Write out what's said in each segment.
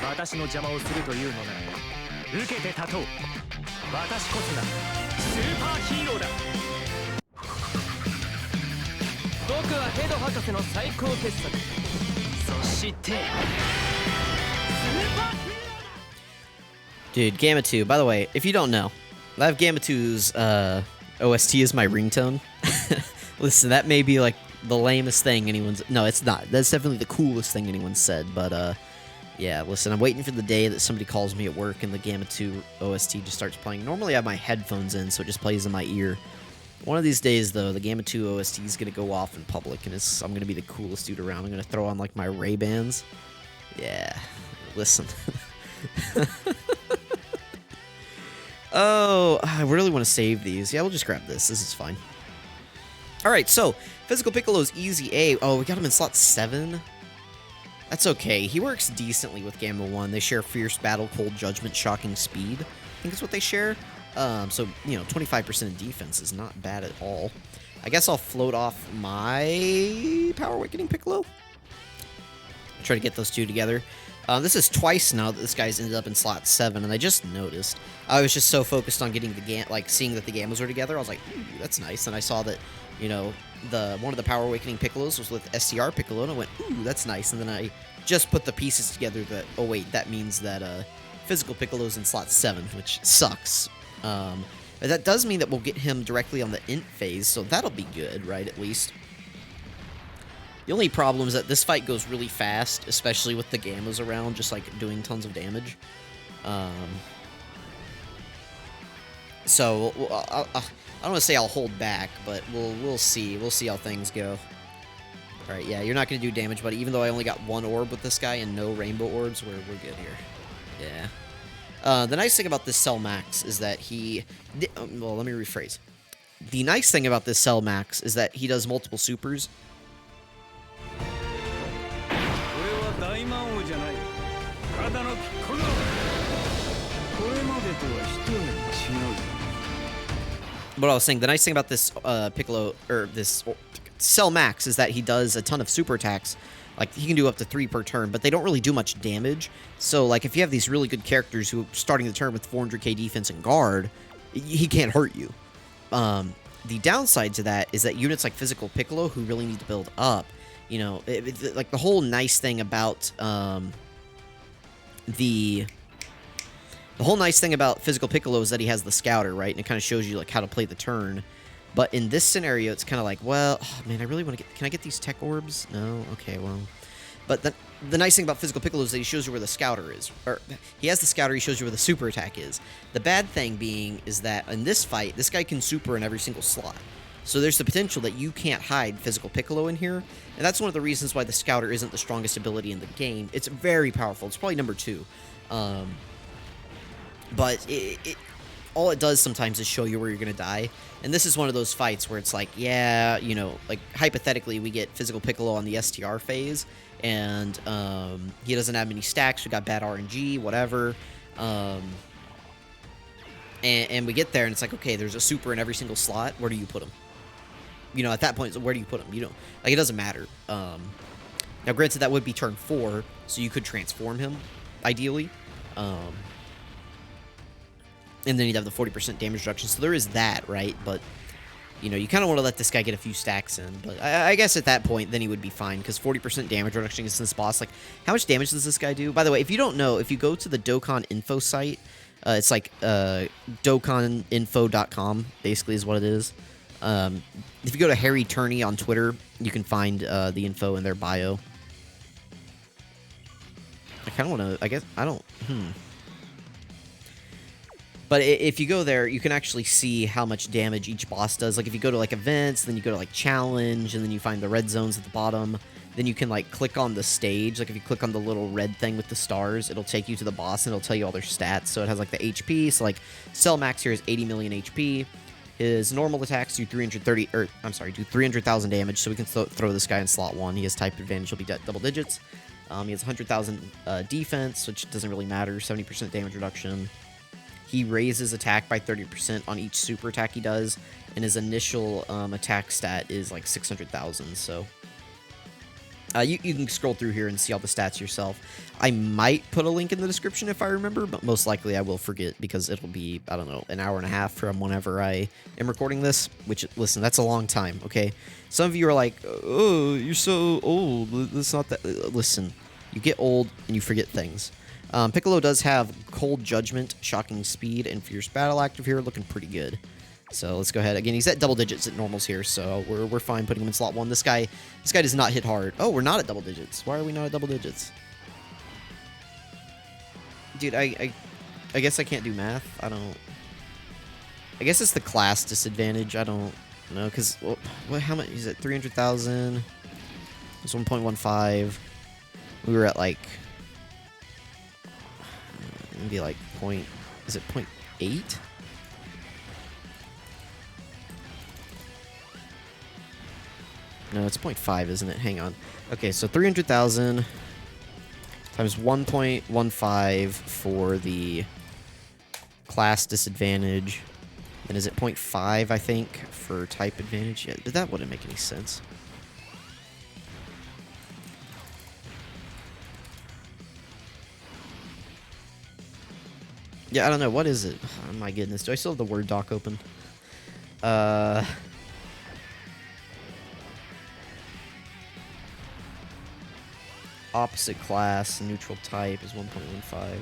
私の邪魔をするというのなら受けて立とう。私こそがスーパーヒーローだ。僕はヘド博士の最高傑作。そしてスーパーヒーローだ。 Dude, Gamma 2, by the way, if you don't know, I have Gamma 2's OST as my ringtone. Listen, that may be like the lamest thing anyone's... No, it's not. That's definitely the coolest thing anyone's said, but yeah, listen, I'm waiting for the day that somebody calls me at work and the Gamma 2 OST just starts playing. Normally I have my headphones in, so it just plays in my ear. One of these days, though, the Gamma 2 OST is going to go off in public, and I'm going to be the coolest dude around. I'm going to throw on, like, my Ray-Bans. Yeah, listen. Oh, I really want to save these. Yeah, we'll just grab this. This is fine. Alright, so, Physical Piccolo's Easy A. Oh, we got him in slot 7? That's okay. He works decently with Gamma 1. They share Fierce Battle, Cold Judgment, Shocking Speed. I think that's what they share. So, you know, 25% in defense is not bad at all. I guess I'll float off my Power Awakening Piccolo. Try to get those two together. This is twice now that this guy's ended up in slot 7, and I just noticed. I was just so focused on getting the seeing that the Gammas were together. I was like, ooh, that's nice. And I saw that, you know, one of the Power Awakening Piccolos was with STR Piccolo, and I went, ooh, that's nice. And then I just put the pieces together that, oh wait, that means that Physical Piccolo's in slot 7, which sucks. But that does mean that we'll get him directly on the int phase, so that'll be good, right, at least. The only problem is that this fight goes really fast, especially with the Gammas around, just, like, doing tons of damage. So, I don't want to say I'll hold back, but we'll see. We'll see how things go. Alright, yeah, you're not going to do damage, buddy. Even though I only got one orb with this guy and no rainbow orbs, we're good here. Yeah. The nice thing about this Cell Max is that well, let me rephrase. The nice thing about this Cell Max is that he does multiple supers. What I was saying, the nice thing about this Piccolo, or this Cell Max, is that he does a ton of super attacks. Like, he can do up to 3 per turn, but they don't really do much damage. So, like, if you have these really good characters who are starting the turn with 400k defense and guard, he can't hurt you. The downside to that is that units like Physical Piccolo, who really need to build up, you know, like, the whole nice thing about, the whole nice thing about Physical Piccolo is that he has the Scouter, right? And it kind of shows you, like, how to play the turn. But in this scenario, it's kind of like, well, oh, man, I really want to get... Can I get these tech orbs? No? Okay, well... But the nice thing about Physical Piccolo is that he shows you where the Scouter is. Or, he has the Scouter, he shows you where the super attack is. The bad thing being is that in this fight, this guy can super in every single slot. So there's the potential that you can't hide Physical Piccolo in here. And that's one of the reasons why the Scouter isn't the strongest ability in the game. It's very powerful. It's probably number 2. But all it does sometimes is show you where you're going to die. And this is one of those fights where it's like, yeah, you know, like, hypothetically, we get Physical Piccolo on the STR phase, and he doesn't have many stacks, we got bad RNG, whatever. And we get there, and it's like, okay, there's a super in every single slot, where do you put him? You know, at that point, where do you put him? You don't, like, it doesn't matter. Now, granted, that would be turn 4, so you could transform him, ideally. And then you'd have the 40% damage reduction. So there is that, right? But, you know, you kind of want to let this guy get a few stacks in. But I guess at that point, then he would be fine. Because 40% damage reduction against this boss. Like, how much damage does this guy do? By the way, if you don't know, if you go to the Dokkan info site, it's like dokkaninfo.com, basically is what it is. If you go to Harry Turney on Twitter, you can find the info in their bio. I kind of want to, I guess, I don't, But if you go there, you can actually see how much damage each boss does. Like, if you go to, like, events, then you go to, like, challenge, and then you find the red zones at the bottom. Then you can, like, click on the stage. Like, if you click on the little red thing with the stars, it'll take you to the boss, and it'll tell you all their stats. So it has, like, the HP. So, like, Cell Max here is 80 million HP. His normal attacks do 300,000 damage, so we can throw this guy in slot 1. He has type advantage. He'll be double digits. He has 100,000 defense, which doesn't really matter. 70% damage reduction. He raises attack by 30% on each super attack he does, and his initial attack stat is like 600,000, so You can scroll through here and see all the stats yourself. I might put a link in the description if I remember, but most likely I will forget because it'll be, I don't know, an hour and a half from whenever I am recording this, which, listen, that's a long time, okay? Some of you are like, oh, you're so old. That's not that. Listen, you get old and you forget things. Piccolo does have Cold Judgment, Shocking Speed, and Fierce Battle active here, looking pretty good. So let's go ahead. Again, he's at double digits at normals here, so we're fine putting him in slot 1. This guy does not hit hard. Oh, we're not at double digits. Why are we not at double digits? Dude, I guess I can't do math. I don't... I guess it's the class disadvantage. I don't know, because... Well, how much? He's at 300,000. It's 1.15. We were at, like... Maybe, like, point... Is it 0.8? No, it's 0.5, isn't it? Hang on. Okay, so 300,000 times 1.15 for the class disadvantage. And is it 0.5, I think, for type advantage? Yeah, that wouldn't make any sense. Yeah, I don't know. What is it? Oh, my goodness. Do I still have the Word doc open? Opposite class, neutral type is 1.15.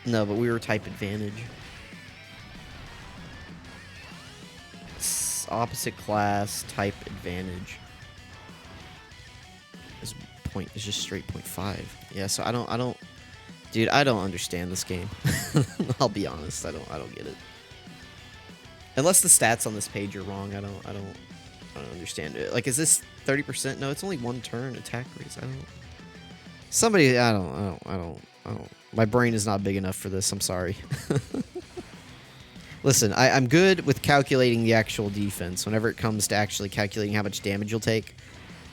No, but we were type advantage. Opposite class, type advantage is just straight 0.5. Yeah, so I don't, dude, I don't understand this game. I'll be honest, I don't get it. Unless the stats on this page are wrong, I don't understand it. Like, is this 30%? No, it's only 1 turn attack rates. I don't. My brain is not big enough for this. I'm sorry. Listen, I'm good with calculating the actual defense. Whenever it comes to actually calculating how much damage you'll take,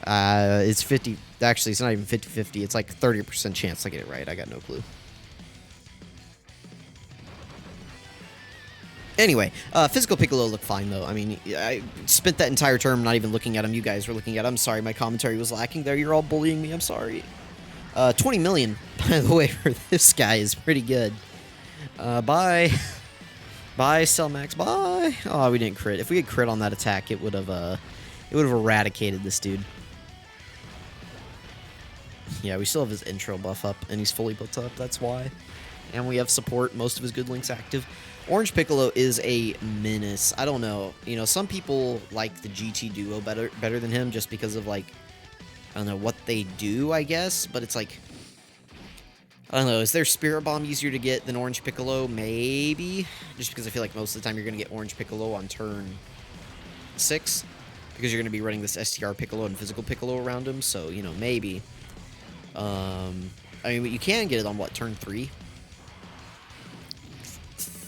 it's 50. Actually, it's not even 50-50. It's like 30% chance I get it right. I got no clue. Anyway, Physical Piccolo looked fine, though. I mean, I spent that entire term not even looking at him. You guys were looking at him. I'm sorry, my commentary was lacking there. You're all bullying me. I'm sorry. 20 million, by the way, for this guy is pretty good. Bye. Bye, Cellmax. Bye. Oh, we didn't crit. If we had crit on that attack, it would have eradicated this dude. Yeah, we still have his intro buff up, and he's fully built up. That's why. And we have support. Most of his good links active. Orange Piccolo is a menace. I don't know. You know, some people like the GT Duo better than him just because of, like, I don't know, what they do, I guess. But it's like, I don't know. Is their Spirit Bomb easier to get than Orange Piccolo? Maybe. Just because I feel like most of the time you're going to get Orange Piccolo on turn 6. Because you're going to be running this STR Piccolo and Physical Piccolo around him. So, you know, maybe. I mean, you can get it on, what, turn 3?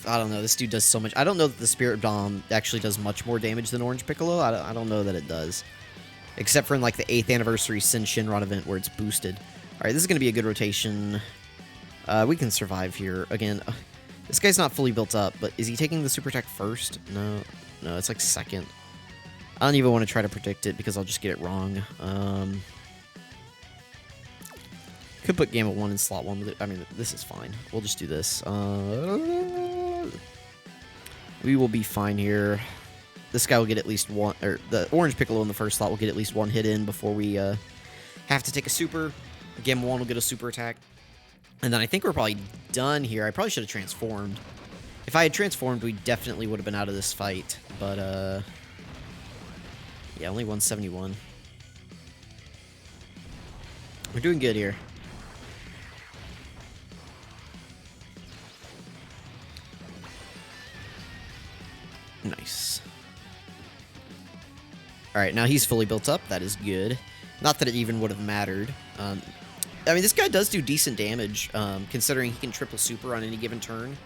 I don't know. This dude does so much. I don't know that the Spirit Bomb actually does much more damage than Orange Piccolo. I don't know that it does. Except for in, like, the 8th Anniversary Sin Shinron event where it's boosted. Alright, this is going to be a good rotation. We can survive here. Again, this guy's not fully built up, but is he taking the Super Attack first? No. No, it's, like, second. I don't even want to try to predict it because I'll just get it wrong. Could put Gamma 1 in slot 1 with it. I mean, this is fine. We'll just do this. We will be fine here. This guy will get at least one, or the Orange Piccolo in the first slot will get at least 1 hit in before we have to take a super. Gamma 1 will get a super attack. And then I think we're probably done here. I probably should have transformed. If I had transformed, we definitely would have been out of this fight. But, yeah, only 171. We're doing good here. Nice. Alright, now he's fully built up. That is good. Not that it even would have mattered. I mean, this guy does do decent damage, considering he can triple super on any given turn.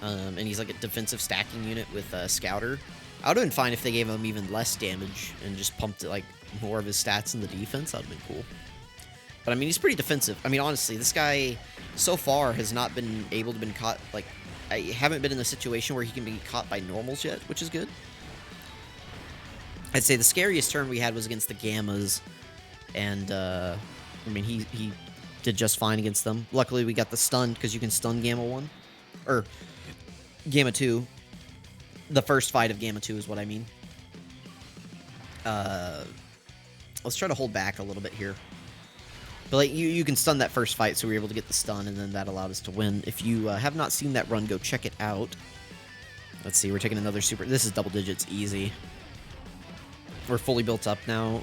And he's like a defensive stacking unit with Scouter. I would have been fine if they gave him even less damage and just pumped like more of his stats in the defense. That would have been cool. But I mean, he's pretty defensive. I mean, honestly, this guy so far has not been able to been caught, like, I haven't been in a situation where he can be caught by normals yet, which is good. I'd say the scariest turn we had was against the Gammas, and I mean he did just fine against them. Luckily we got the stun because you can stun Gamma 1 or Gamma 2. The first fight of Gamma 2 is what I mean. Let's try to hold back a little bit here. But like you can stun that first fight, so we were able to get the stun, and then that allowed us to win. If you have not seen that run, go check it out. Let's see, we're taking another super. This is double digits, easy. We're fully built up now.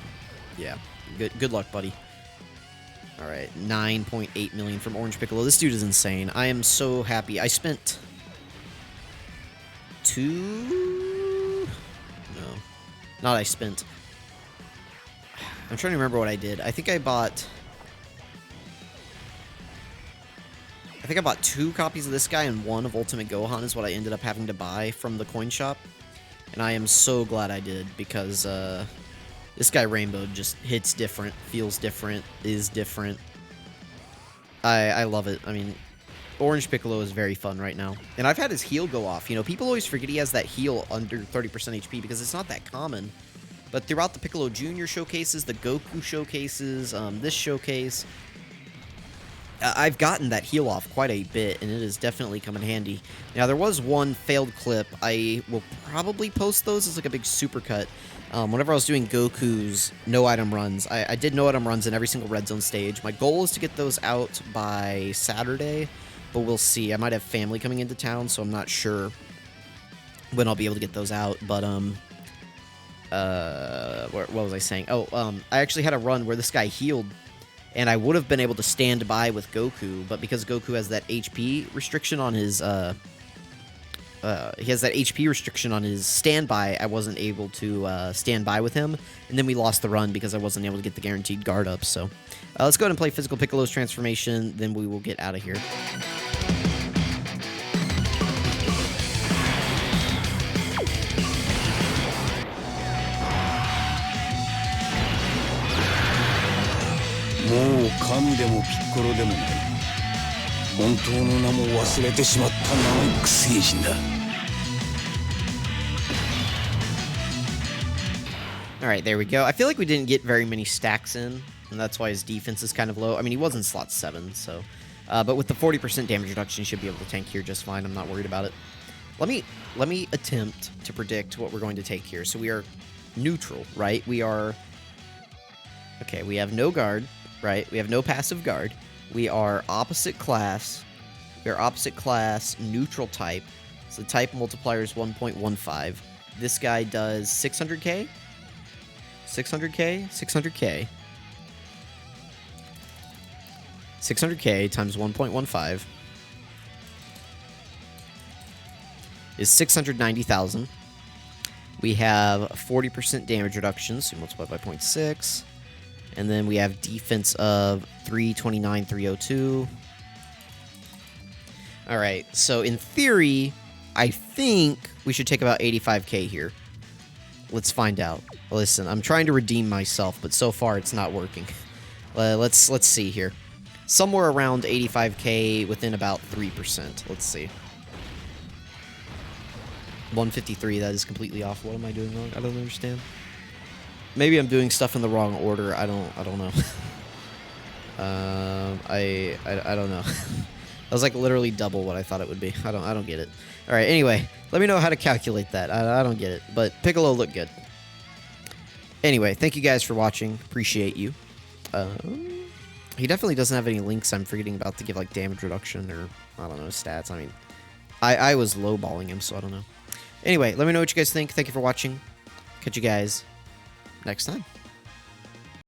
Yeah, good luck, buddy. All right, 9.8 million from Orange Piccolo. This dude is insane. I am so happy. I spent I spent. I'm trying to remember what I did. I think I bought 2 copies of this guy and 1 of Ultimate Gohan is what I ended up having to buy from the coin shop. And I am so glad I did, because this guy Rainbow just hits different, feels different, is different. I love it. I mean, Orange Piccolo is very fun right now. And I've had his heal go off. You know, people always forget he has that heal under 30% HP because it's not that common. But throughout the Piccolo Jr. showcases, the Goku showcases, this showcase, I've gotten that heal off quite a bit, and it has definitely come in handy. Now, there was one failed clip. I will probably post those as like a big supercut. Whenever I was doing Goku's no-item runs, I did no-item runs in every single Red Zone stage. My goal is to get those out by Saturday, but we'll see. I might have family coming into town, so I'm not sure when I'll be able to get those out, but, what was I saying? Oh, I actually had a run where this guy healed, and I would have been able to stand by with Goku, but because Goku has that HP restriction on his, he has that HP restriction on his standby, I wasn't able to, stand by with him, and then we lost the run because I wasn't able to get the guaranteed guard up, so. Let's go ahead and play Physical Piccolo's transformation, then we will get out of here. Alright, there we go. I feel like we didn't get very many stacks in, and that's why his defense is kind of low. I mean, he was in slot 7, so... but with the 40% damage reduction, he should be able to tank here just fine. I'm not worried about it. Let me attempt to predict what we're going to take here. So we are neutral, right? We are... Okay, we have no guard, right? We have no passive guard. We are opposite class. We are opposite class, neutral type. So the type multiplier is 1.15. This guy does 600k? 600k? 600k. 600k times 1.15 is 690,000. We have 40% damage reduction, so multiply by 0.6. And then we have defense of 329, 302. Alright, so in theory, I think we should take about 85k here. Let's find out. Listen, I'm trying to redeem myself, but so far it's not working. Let's see here. Somewhere around 85k within about 3%. Let's see. 153, that is completely off. What am I doing wrong? I don't understand. Maybe I'm doing stuff in the wrong order. I don't know. I don't know. That was like literally double what I thought it would be. I don't get it. All right, anyway, let me know how to calculate that. I don't get it, but Piccolo looked good. Anyway, thank you guys for watching. Appreciate you. He definitely doesn't have any links I'm forgetting about to give like damage reduction or, I don't know, stats. I mean, I was lowballing him, so I don't know. Anyway, let me know what you guys think. Thank you for watching. Catch you guys next time.